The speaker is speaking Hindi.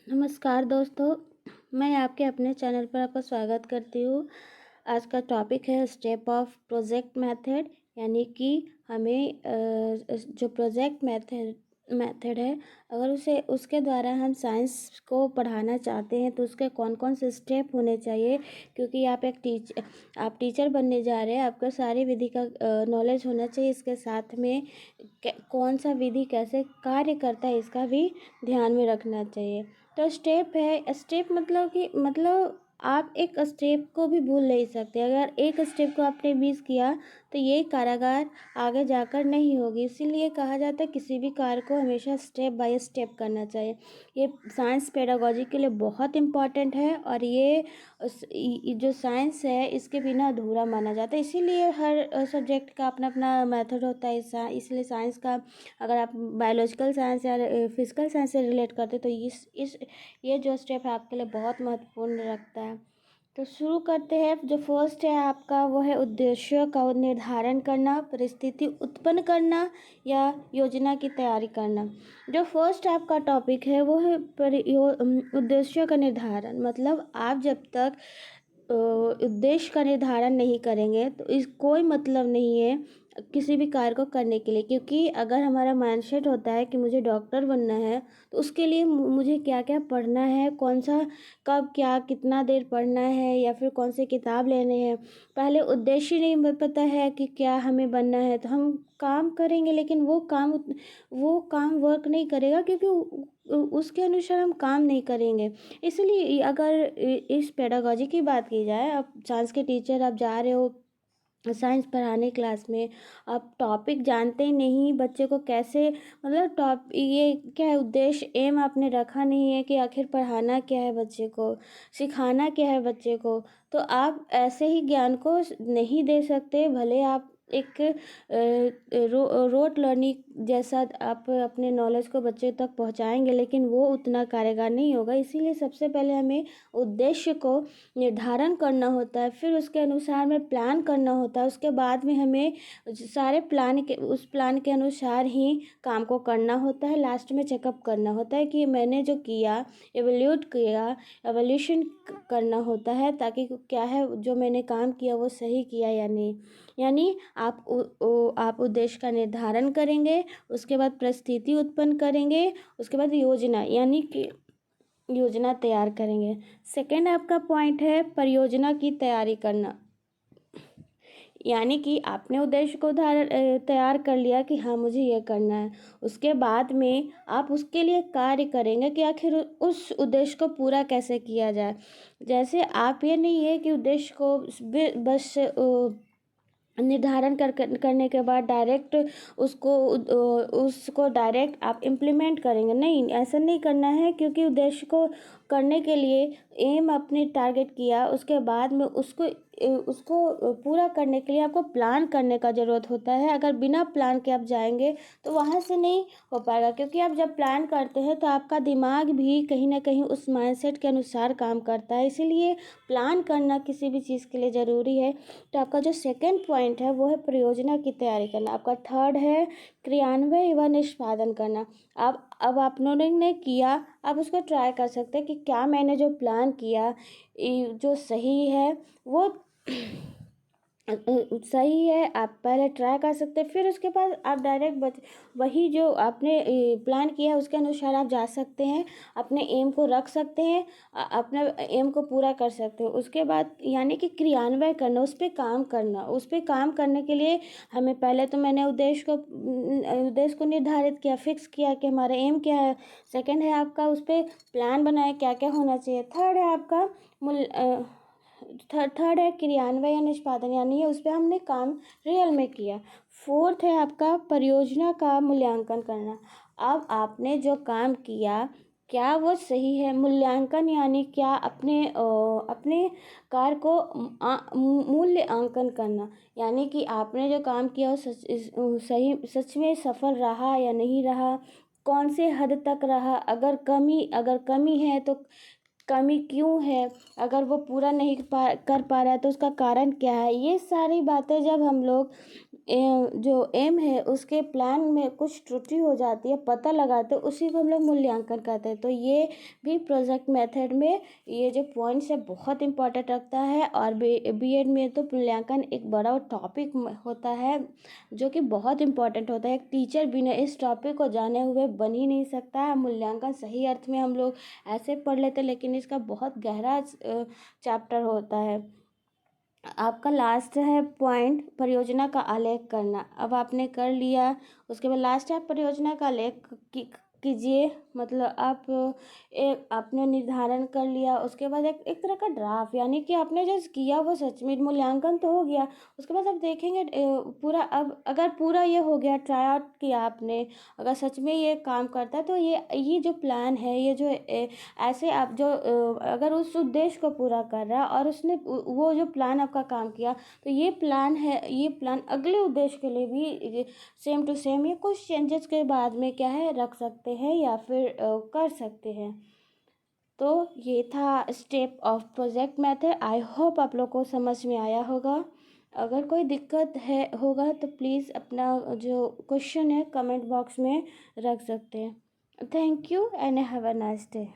नमस्कार दोस्तों, मैं आपके अपने चैनल पर आपका स्वागत करती हूँ। आज का टॉपिक है स्टेप ऑफ प्रोजेक्ट मेथड, यानी कि हमें जो प्रोजेक्ट मेथड है, अगर उसके द्वारा हम साइंस को पढ़ाना चाहते हैं तो उसके कौन कौन से स्टेप होने चाहिए। क्योंकि आप टीचर बनने जा रहे हैं, आपको सारी विधि का नॉलेज होना चाहिए। इसके साथ में कौन सा विधि कैसे कार्य करता है इसका भी ध्यान में रखना चाहिए। तो स्टेप मतलब आप एक स्टेप को भी भूल नहीं सकते। अगर एक स्टेप को आपने मिस किया तो ये कारागार आगे जाकर नहीं होगी। इसीलिए कहा जाता है किसी भी कार्य को हमेशा स्टेप बाय स्टेप करना चाहिए। ये साइंस पेडागोजी के लिए बहुत इम्पॉर्टेंट है और ये जो साइंस है इसके बिना अधूरा माना जाता है। इसीलिए हर सब्जेक्ट का अपना अपना मेथड होता है। इसलिए साइंस का, अगर आप बायोलॉजिकल साइंस या फिजिकल साइंस से रिलेट करते तो ये जो स्टेप है आपके लिए बहुत महत्वपूर्ण रखता है। तो शुरू करते हैं। जो फर्स्ट है आपका वो है उद्देश्य का निर्धारण करना, परिस्थिति उत्पन्न करना या योजना की तैयारी करना। जो फर्स्ट आपका टॉपिक है वो है उद्देश्य का निर्धारण। मतलब आप जब तक उद्देश्य का निर्धारण नहीं करेंगे तो इस कोई मतलब नहीं है किसी भी कार्य को करने के लिए। क्योंकि अगर हमारा माइंडसेट होता है कि मुझे डॉक्टर बनना है तो उसके लिए मुझे क्या क्या पढ़ना है, कौन सा कब क्या कितना देर पढ़ना है या फिर कौन से किताब लेने हैं, पहले उद्देश्य नहीं पता है कि क्या हमें बनना है तो हम काम करेंगे लेकिन वो काम वर्क नहीं करेगा, क्योंकि उसके अनुसार हम काम नहीं करेंगे। इसलिए अगर इस पेडागोजी की बात की जाए, आप साइंस के टीचर, आप जा रहे हो साइंस पढ़ाने क्लास में, आप टॉपिक जानते ही नहीं, बच्चे को कैसे, मतलब ये क्या है, उद्देश्य एम आपने रखा नहीं है कि आखिर पढ़ाना क्या है बच्चे को, सिखाना क्या है बच्चे को, तो आप ऐसे ही ज्ञान को नहीं दे सकते। भले आप एक रोट लर्निंग जैसा आप अपने नॉलेज को बच्चे तक पहुंचाएंगे लेकिन वो उतना कारगर नहीं होगा। इसीलिए सबसे पहले हमें उद्देश्य को निर्धारण करना होता है, फिर उसके अनुसार में प्लान करना होता है। उसके बाद में हमें सारे उस प्लान के अनुसार ही काम को करना होता है। लास्ट में चेकअप करना होता है कि मैंने जो किया, एवोल्यूशन करना होता है, ताकि क्या है जो मैंने काम किया वो सही किया या नहीं। यानी आप उद्देश्य का निर्धारण करेंगे, उसके बाद परिस्थिति उत्पन्न करेंगे, उसके बाद योजना यानी कि योजना तैयार करेंगे। सेकेंड आपका पॉइंट है परियोजना की तैयारी करना। यानी कि आपने उद्देश्य को तैयार कर लिया कि हाँ मुझे ये करना है, उसके बाद में आप उसके लिए कार्य करेंगे कि आखिर उस उद्देश्य को पूरा कैसे किया जाए। जैसे आप ये नहीं है कि उद्देश्य को बस निर्धारण करने के बाद डायरेक्ट उसको डायरेक्ट आप इम्प्लीमेंट करेंगे, नहीं, ऐसा नहीं करना है। क्योंकि उद्देश्य को करने के लिए एम अपने टारगेट किया, उसके बाद में उसको पूरा करने के लिए आपको प्लान करने का ज़रूरत होता है। अगर बिना प्लान के आप जाएंगे तो वहाँ से नहीं हो पाएगा। क्योंकि आप जब प्लान करते हैं तो आपका दिमाग भी कहीं ना कहीं उस माइंडसेट के अनुसार काम करता है। इसीलिए प्लान करना किसी भी चीज़ के लिए ज़रूरी है। तो आपका जो सेकेंड पॉइंट है वो है परियोजना की तैयारी करना। आपका थर्ड है क्रियान्वयन व निष्पादन करना। अब आप लोगों ने किया, आप उसको ट्राई कर सकते हैं कि क्या मैंने जो प्लान किया जो सही है वो सही है। आप पहले ट्राई कर सकते हैं, फिर उसके बाद आप डायरेक्ट वही जो आपने प्लान किया उसके अनुसार आप जा सकते हैं, अपने एम को रख सकते हैं, अपने एम को पूरा कर सकते हैं। उसके बाद यानी कि क्रियान्वयन करना, उस पर काम करना। उस पर काम करने के लिए हमें पहले तो मैंने उद्देश्य को निर्धारित किया, फिक्स किया कि हमारा एम क्या है। सेकेंड है आपका उस पर प्लान बनाया क्या क्या होना चाहिए। थर्ड है आपका थर्ड है क्रियान्वयन या निष्पादन, यानी ये उस पर हमने काम रियल में किया। फोर्थ है आपका परियोजना का मूल्यांकन करना। अब आपने जो काम किया क्या वो सही है, मूल्यांकन यानी क्या अपने कार्य को मूल्यांकन करना। यानी कि आपने जो काम किया वो सच में सफल रहा या नहीं रहा, कौन से हद तक रहा, अगर कमी है तो कमी क्यों है, अगर वो पूरा नहीं कर पा रहा है तो उसका कारण क्या है। ये सारी बातें जब हम लोग जो एम है उसके प्लान में कुछ त्रुटि हो जाती है, पता लगाते हैं, उसी को हम लोग मूल्यांकन कहते हैं। तो ये भी प्रोजेक्ट मेथड में ये जो पॉइंट्स है बहुत इंपॉर्टेंट रखता है। और बीएड में तो मूल्यांकन एक बड़ा टॉपिक होता है जो कि बहुत इंपॉर्टेंट होता है। एक टीचर बिना इस टॉपिक को जाने हुए बन ही नहीं सकता है। मूल्यांकन सही अर्थ में हम लोग ऐसे पढ़ लेते हैं, लेकिन इसका बहुत गहरा चैप्टर होता है। आपका लास्ट है पॉइंट, परियोजना का आलेख करना। अब आपने कर लिया, उसके बाद लास्ट है परियोजना का आलेख कीजिए। मतलब आप एक आपने निर्धारण कर लिया, उसके बाद एक तरह का ड्राफ्ट, यानी कि आपने जो किया वो सच में मूल्यांकन तो हो गया। उसके बाद आप देखेंगे पूरा, अब अगर पूरा ये हो गया, ट्राई आउट किया आपने, अगर सच में ये काम करता है तो ये जो प्लान है, ये जो ऐसे आप जो अगर उस उद्देश्य को पूरा कर रहा है और उसने वो जो प्लान आपका काम किया, तो ये प्लान है, ये प्लान अगले उद्देश्य के लिए भी सेम टू सेम या कुछ चेंजेस के बाद में क्या है रख सकते हैं या फिर कर सकते हैं। तो ये था step of project method. I hope आप लोग को समझ में आया होगा। अगर कोई दिक्कत है होगा तो प्लीज़ अपना जो क्वेश्चन है कमेंट बॉक्स में रख सकते हैं। Thank you and have a nice day.